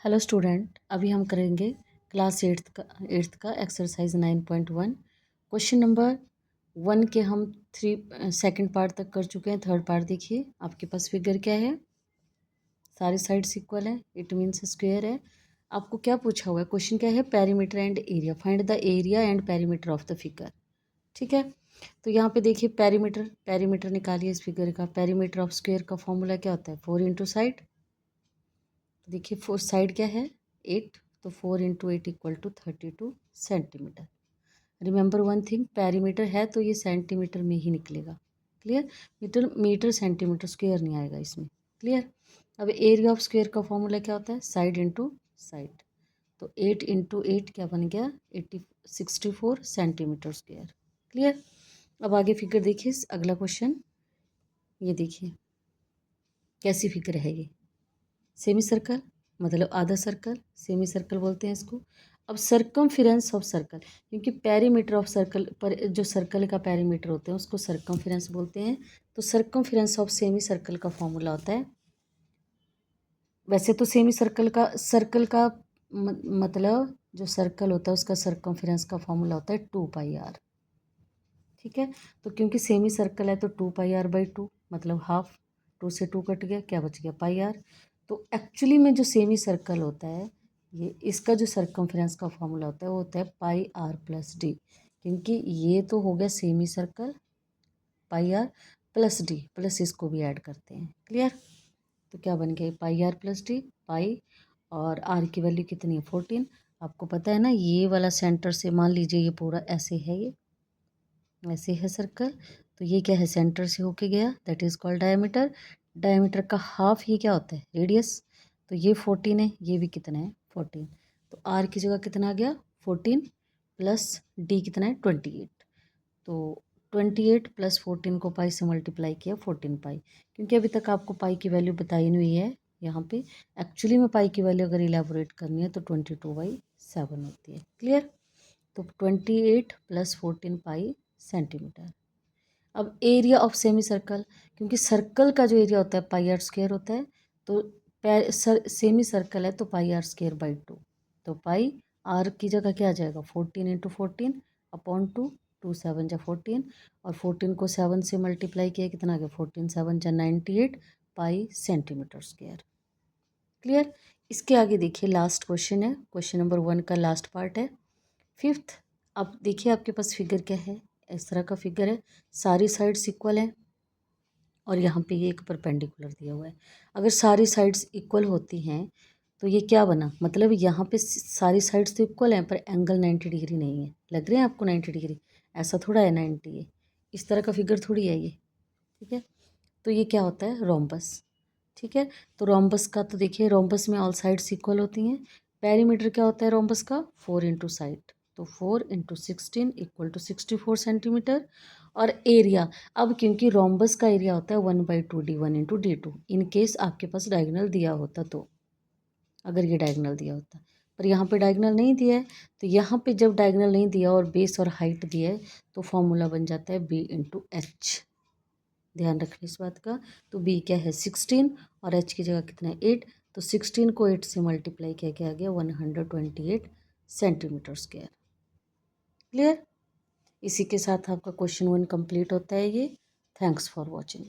Hello student, अभी हम करेंगे क्लास एट्थ का एक्सरसाइज 9.1। क्वेश्चन नंबर 1 के हम सेकंड पार्ट तक कर चुके हैं। थर्ड पार्ट देखिए, आपके पास फिगर क्या है, सारी साइड्स इक्वल है, इट मीन्स स्क्वायर है। आपको क्या पूछा हुआ है, क्वेश्चन क्या है, perimeter and area, find the area and perimeter of the figure. ठीक है, तो यहाँ पे देखिए पेरीमीटर निकालिए इस फिगर का। पेरीमीटर ऑफ स्क्वायर का फॉर्मूला क्या होता है, 4 इंटू साइड। तो देखिए 4 साइड क्या है 8, तो 4 into 8 equal to 32 centimetre. Remember one thing, perimeter है तो ये सेंटीमीटर में ही निकलेगा। क्लियर, मीटर सेंटीमीटर स्क्वायर नहीं आएगा इसमें। क्लियर। अब एरिया ऑफ स्क्वायर का फॉर्मूला क्या होता है, साइड इंटू साइड। तो 8 इंटू 8 क्या बन गया 64 सेंटीमीटर स्क्वायर। क्लियर। अब आगे फिगर देखिए, अगला क्वेश्चन ये देखिए, कैसी फिगर है ये, सेमी सर्कल मतलब आधा सर्कल, सेमी सर्कल बोलते हैं इसको। अब सर्कमफिरेंस ऑफ सर्कल, क्योंकि पेरीमीटर ऑफ सर्कल पर जो सर्कल का पेरीमीटर होते हैं उसको सर्कमफिरेंस बोलते हैं। तो सर्कमफिरेंस ऑफ सेमी सर्कल का फॉर्मूला होता है, वैसे तो सेमी सर्कल का मतलब जो सर्कल होता है उसका सर्कमफिरेंस का फॉर्मूला होता है 2πr। ठीक है, तो क्योंकि सेमी सर्कल है तो 2πr/2 मतलब हाफ, 2 से 2 कट गया, क्या बच गया πr। तो एक्चुअली में जो सेमी सर्कल होता है, ये इसका जो सर्कमफ्रेंस का फॉर्मूला होता है वो होता है πr+d, क्योंकि ये तो हो गया सेमी सर्कल, πr+d प्लस इसको भी ऐड करते हैं। क्लियर, तो क्या बन गया πr+d, पाई और r की वैल्यू कितनी है 14। आपको पता है ना, ये वाला सेंटर से मान लीजिए ये पूरा ऐसे है, ये ऐसे है सर्कल, तो ये क्या है सेंटर से होके गया, that is called diameter. Diameter का हाफ ये क्या होता है रेडियस, तो ये 14 है, ये भी कितना है 14। तो आर की जगह कितना आ गया 14 प्लस डी कितना है 28। तो 28 प्लस 14 को पाई से मल्टीप्लाई किया 14 पाई, क्योंकि अभी तक आपको पाई की वैल्यू बताई नहीं हुई है यहाँ पे। एक्चुअली में पाई की वैल्यू अगर इलेबोरेट करनी है तो 22/7 होती है। क्लियर, तो 28 प्लस 14 पाई सेंटीमीटर। अब एरिया ऑफ सेमी सर्कल, क्योंकि सर्कल का जो एरिया होता है πr² होता है, तो सेमी सर्कल है तो πr²/2। तो पाई आर की जगह क्या आ जाएगा 14 इंटू 14 अपॉन 2, 2 7 जा 14 और 14 को 7 से मल्टीप्लाई किया कितना आ गया 14 7 जा 98 पाई सेंटीमीटर स्क्वायर। क्लियर। इसके आगे देखिए लास्ट क्वेश्चन है, क्वेश्चन नंबर 1 का लास्ट पार्ट है, फिफ्थ। अब देखिए आपके पास फिगर क्या है, इस तरह का फिगर है, सारी साइड्स इक्वल हैं और यहाँ पे ये एक परपेंडिकुलर दिया हुआ है। अगर सारी साइड्स इक्वल होती हैं तो ये क्या बना, मतलब यहाँ पे सारी साइड्स तो इक्वल हैं पर एंगल 90 डिग्री नहीं है। लग रहे हैं आपको 90 डिग्री, ऐसा थोड़ा है 90 है, इस तरह का फिगर थोड़ी है ये। ठीक है, तो ये क्या होता है रोम्बस। ठीक है, तो रोम्बस का तो देखिए रोम्बस में ऑल साइड्स इक्वल होती हैं। पेरीमीटर क्या होता है रोम्बस का 4 इंटू साइड, तो 4 इंटू 16 इक्वल टू 64 सेंटीमीटर। और एरिया, अब क्योंकि रोम्बस का एरिया होता है 1/2d 1 into d2, in case आपके पास डायगोनल दिया होता तो, अगर ये डायगोनल दिया होता, पर यहाँ पे डायगोनल नहीं दिया है। तो यहाँ पे जब डायगोनल नहीं दिया और बेस और हाइट दिया है तो फॉर्मूला बन जाता है b इंटू एच। ध्यान रखना इस बात का। तो b क्या है 16 और h की जगह कितना है 8, तो 16 को 8 से मल्टीप्लाई किया क्या आ गया 128 सेंटीमीटर स्क्वायर। क्लियर, इसी के साथ आपका क्वेश्चन 1 कंप्लीट होता है ये। Thanks for watching.